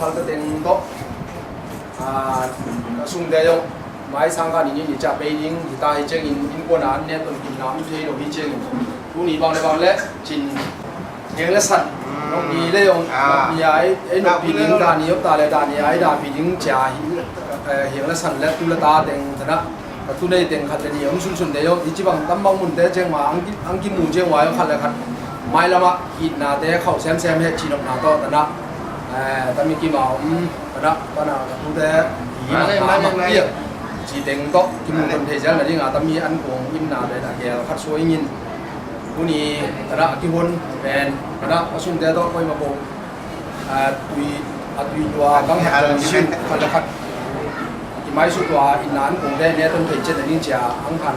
khal ka teng to sung de yo mai sang ka ni ni cha Beijing hi ta hi cheng in ko na ne ton kin nam the no hi cheng tu ni bang le chin heng le san no ni le yong ni ai no Beijing ka ni yo ta le da ni ai da Beijing cha hi heng le san le tu le ta teng thana tu nei teng khat ni yong sun de yo chi bang tam bang mun te cheng ma ang kin mu cheng wa yo khat le khat mai lama hit na te khau sem he chi nok na to thana ta mi ki ma thana pa na tu te hi ma kia chỉ tiếng tốt khi mình cần thời gian là đi ngã tâm mi ăn cuồng in nào để là kẻ phát số in cú ni đã khi hôn bèn đã có sung thế đó coi mà bộ tùy đua băng hạt là siêu phát là phát thì máy số đua in nán cuồng đây nè tâm thể chất là những chả ăn hẳn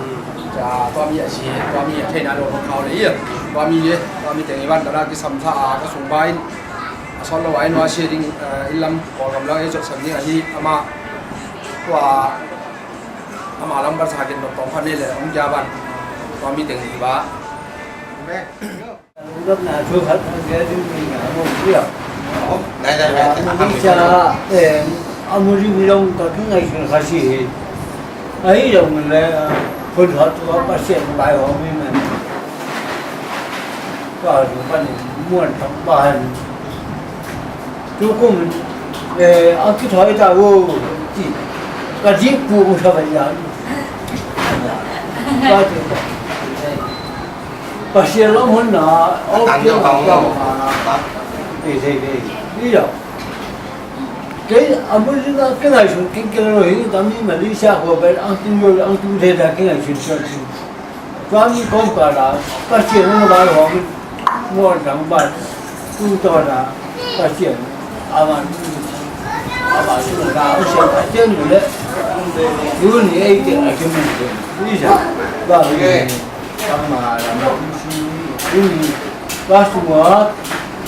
chả toa mi gì toa mi thế nào đồ khảo đấy toa mi tiếng Ivan đã cái sắm thà cái sung bay sau đó anh nói chuyện in lâm có cầm lăng ấy chọn sắm những cái gì ama toa ama lam bar sakin no tong khane le om jaban to mi teng ba rất là thưa thật cái mình một việc đây mình cha để ông đi đông có cái ngày khá sĩ ấy rồi mình là phân thật cho bác sĩ bài của mình có những phần muốn thằng bài chú cũng về ông cứ thôi ta vô chỉ cái gì cũng không phải là bác sĩ lắm hơn là ăn cho không thì bây giờ cái ông mới nói cái này xuống cái rồi tao nghĩ mà đi xa của bên ông tu thế là cái này xuống tao nghĩ không cả là bác sĩ nó bảo họ mua thằng bạn tu to là bác sĩ mà bảo là ông sẽ phải chơi nữa đấy nếu như ấy thì ở trong mình bây giờ và mà làm cái gì bác sĩ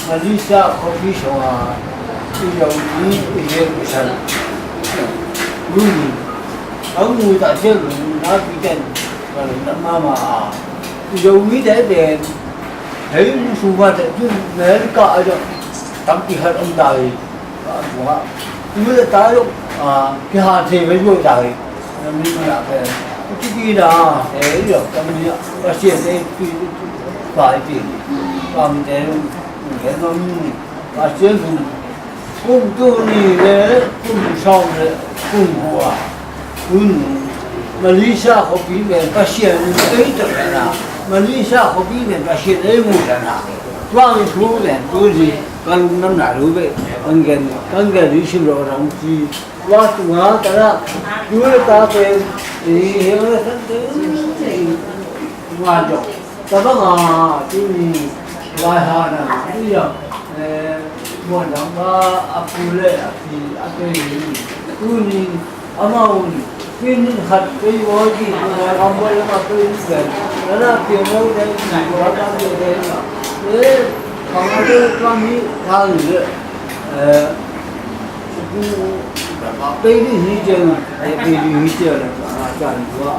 mà đi xa không biết sao bây giờ đi hiện cái sao lúc này ông người ta chơi nó bị cái và nó mà bây giờ nghĩ để thấy xung quanh chứ nếu cả rồi thậm chí hết ông đời của bây giờ ta lúc cái hạt thì mới vô đời mình là cái gì đó để được tâm lý và chuyện đây phải gì còn để cái nó và chuyện cùng tu ni để cùng sống để cùng hòa mà lý do họ bị bệnh bác sĩ ấy được là mà lý do họ bị bệnh bác sĩ ấy muốn là toàn thu bệnh tu gì còn năm nào đối với anh cái lý sinh rồi rằng gì quá tụi nó ta ra chúng ta về thì hiểu là thân tướng ngoài rồi ta bắt chứ ngoài hà là bây giờ muốn làm ba áp lệ thì áp cái gì cứ đi amau cái hạt cái gì ông mới làm cái gì đó là tiền đâu đấy này có bao nhiêu đấy thế còn cái con đi thao nữa đây đi gì chứ đây đi gì chứ là chẳng có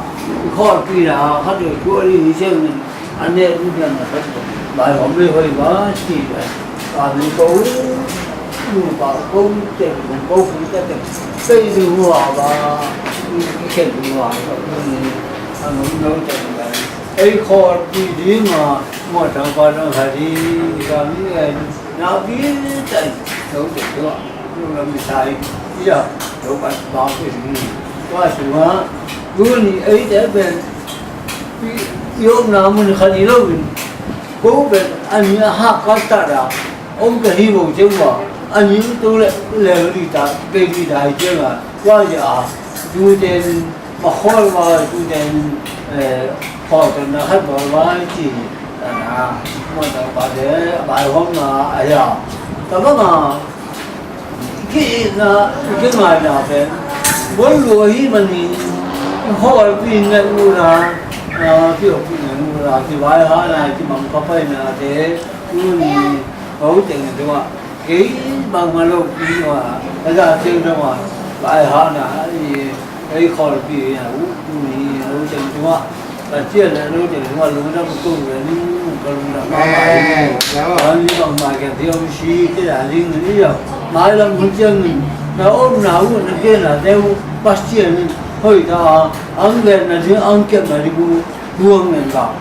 khó kỳ là họ được chúa đi chứ anh em cũng nhận là phải bài hôm nay hơi quá chỉ là mình cố dù bảo công tiền cũng cố phụ trách xây dựng hòa và cái chuyện hòa anh muốn nói rằng là ấy khó đi mà một thằng con nó phải đi làm những cái nào biết tại đâu được đó nhưng mà mình sai bây giờ đâu phải bảo cái gì qua sự hóa luôn ấy để về yêu nào mình khai đi đâu mình cố về anh nhớ hát có ta đã ông cái hy vọng chứ mà anh nhớ tôi lại đi ta về đi đại chứ mà qua giờ chú tên mà khôi mà chú tên họ tên là hết bảo vai chỉ là mà tao bảo để bài hôm mà ấy à tao nói mà cái ngày nào về muốn lùi mình họ vì người là kiểu người là thì bài họ này thì bằng cà phê là thế luôn hỗ trợ này đúng không cái bằng mà lúc đi mà bây giờ chơi đâu mà bài họ là thì cái khó vì là uống hỗ trợ đúng không chia là nó để mà lúc đó một công việc đi còn là mà đi bằng mà cái theo xí cái là đi người đi rồi mai làm con chân nó ôm não nó kia là theo bác sĩ hơi ta ăn về là đi ăn kẹp là đi buông người vào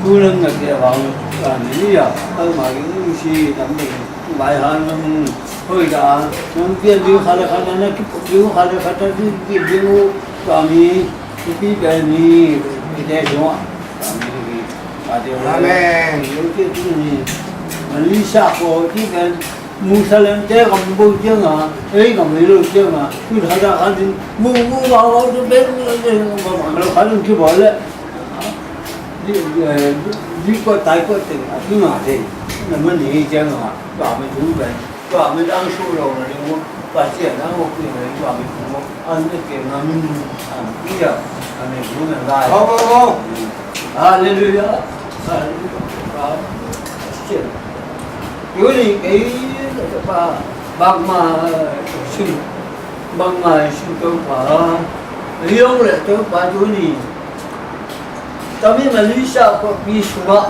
buông lên người kia vào là đi rồi mà cái xí tầm mình bài hàng hơi ta nó kia đi khai nó cái khai đi kami cái cái này cái đó Amen. Malaysia ko cái cái Muslim thế còn bao nhiêu à, ấy còn mấy lâu chưa mà, cứ thấy ra anh mua vào cho bên mà nó phải luôn chưa bỏ lại, đi qua tay qua tiền, cứ mà thế, là mình nghĩ chứ mà, và mình thú về, và mình ăn số rồi là đi mua, và tiền nó một cái này, và mình cũng ăn cái tiền mà mình bây giờ, mình cũng là lại. Hallelujah. Cái gì cái bằng mà sinh tôi phải liêu lại tôi phải chú gì tao biết mà lý sao có bị sụp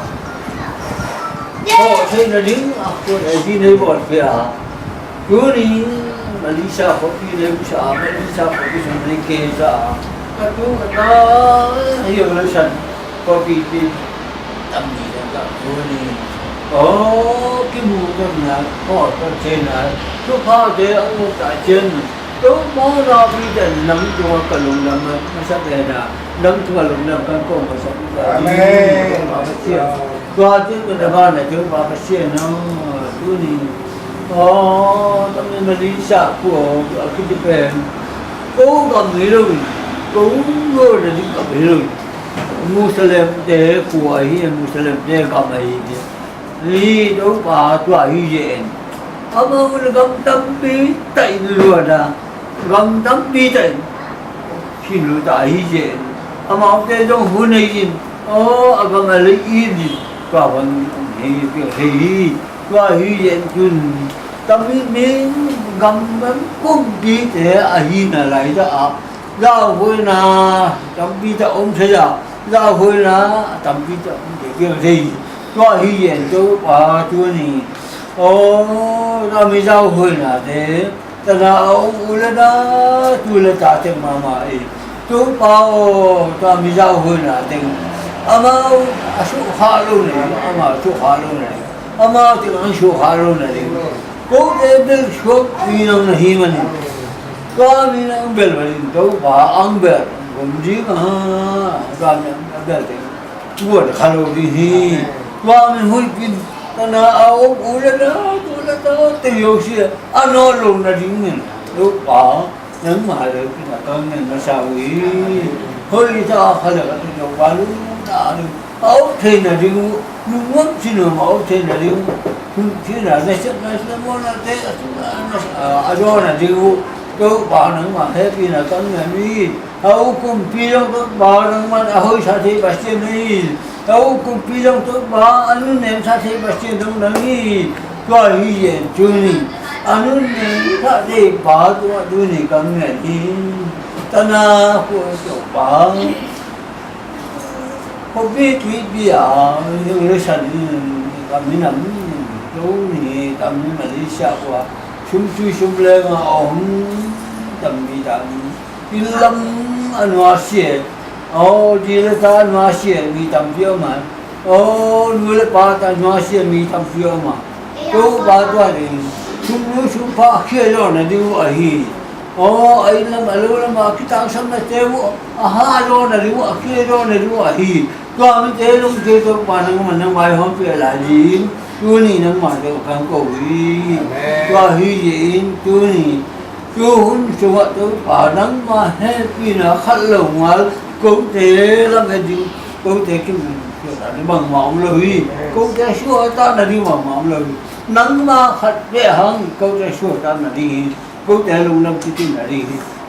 thế là đứng cô để đi nơi bọt kìa chú gì mà lý sao có bị nơi sao mà lý sao có bị sụp lên kề ra các chú nó hiểu là sẵn có bị tâm gì đó chú gì cái mùa đó là có ở trên là lúc họ để ở tại trên lúc mó ra bây giờ nắm cho cả lùng nằm nó sắp về là nắm cho lùng nằm con cô mà sắp Amen. qua chứ cái là ba này chứ ba cái xe nó cứ đi tâm nên mà đi xa của cái đi về cố cầm gì rồi cố rồi là đi cầm gì rồi Muslim để của ấy Muslim để cầm ấy đi đâu bà tuổi hiện ông gam tâm bi tẩy luôn à gam tâm bi tẩy khi lũ đại hiện ông cái trong hôn này gì gam lấy gì cả vấn cái qua hiện chun tâm bi gam cũng đi thế ấy là lại đó giao hồi na tâm bi ta ông thấy à giao hồi na tâm bi ta ông để cái gì qua hiện chỗ bà chúa này ra mới giao hồi là thế ta là ông là đó tôi là trả tiền mà ấy chỗ bao ta mới giao hồi là thế ama số hà luôn này ama số hà luôn này ama thì anh số hà luôn này cố để được số vì nó là hiền mà có vì nó bền vậy chỗ bà ăn bền cũng gì mà ra nó bền thế mua được khá lâu đi qua mình hôi pin ta na ông là đó tiêu xí nó luôn là dính mình lúc bỏ những mà được cái là con mình nó sao ý hơi cho hay là cái đồ quá lúc đã được thì là đi lúc muốn xin được máu thì là đi chứ là này sẽ muốn là thế do là đi tôi bảo những mà thế thì là con mình đi cùng pin đó bảo những mà hơi sao thì bác sĩ đi cũng phi trong tôi bảo anh em sao thì bác sĩ đông nấy coi hiện chuyện anh em sao thì bảo tôi này cầm này đi ta na của chỗ bảo không biết chuyện gì à người sản cầm cái nắm chỗ này cầm mà đi xa qua xung lên mà ông tầm bị tầm cái lâm anh hoa xịt đi là ta nói chuyện mi tâm phiêu mà nuôi là ba ta nói chuyện mi tâm phiêu mà chỗ ba tuổi thì chúng phá kia rồi là đi ở hì ấy là mà lâu là mà cái tang sâm là tiêu rồi là đi ở kia rồi là đi ở hì qua mới thế lúc kia tôi bà năng bài hôm về là gì chú này năng mà được kháng cổ đi qua hì gì chú này chú hun chú vợ tôi bà năng mà hết vì nó khát lồng mà cũng thế là cái gì cũng thế cái là đi bằng mỏng lời cũng thế xua ta là đi bằng mỏng lời nắng mà khát dễ hơn cũng thế xua ta là đi cũng thế lúc năm cái là đi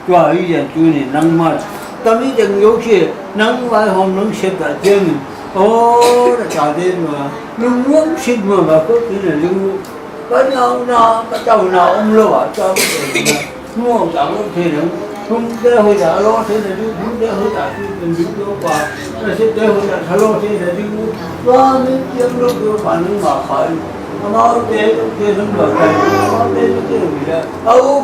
cho ấy giờ chú này nắng mà tâm ý đừng yếu kia nắng vài hôm nắng xếp cả chân là trả đêm mà nung muốn xin mà có cái là lưu có nhau nó có cháu nào ông lo cho đúng không cháu thế nữa không để hồi đã lo thế là đi không để hồi đã đi mình đi đâu qua nó sẽ để hồi đã thà lo thế là đi lo nên tiếng lúc đó phản ứng mà phải nó để nó được cái nó để cái gì đó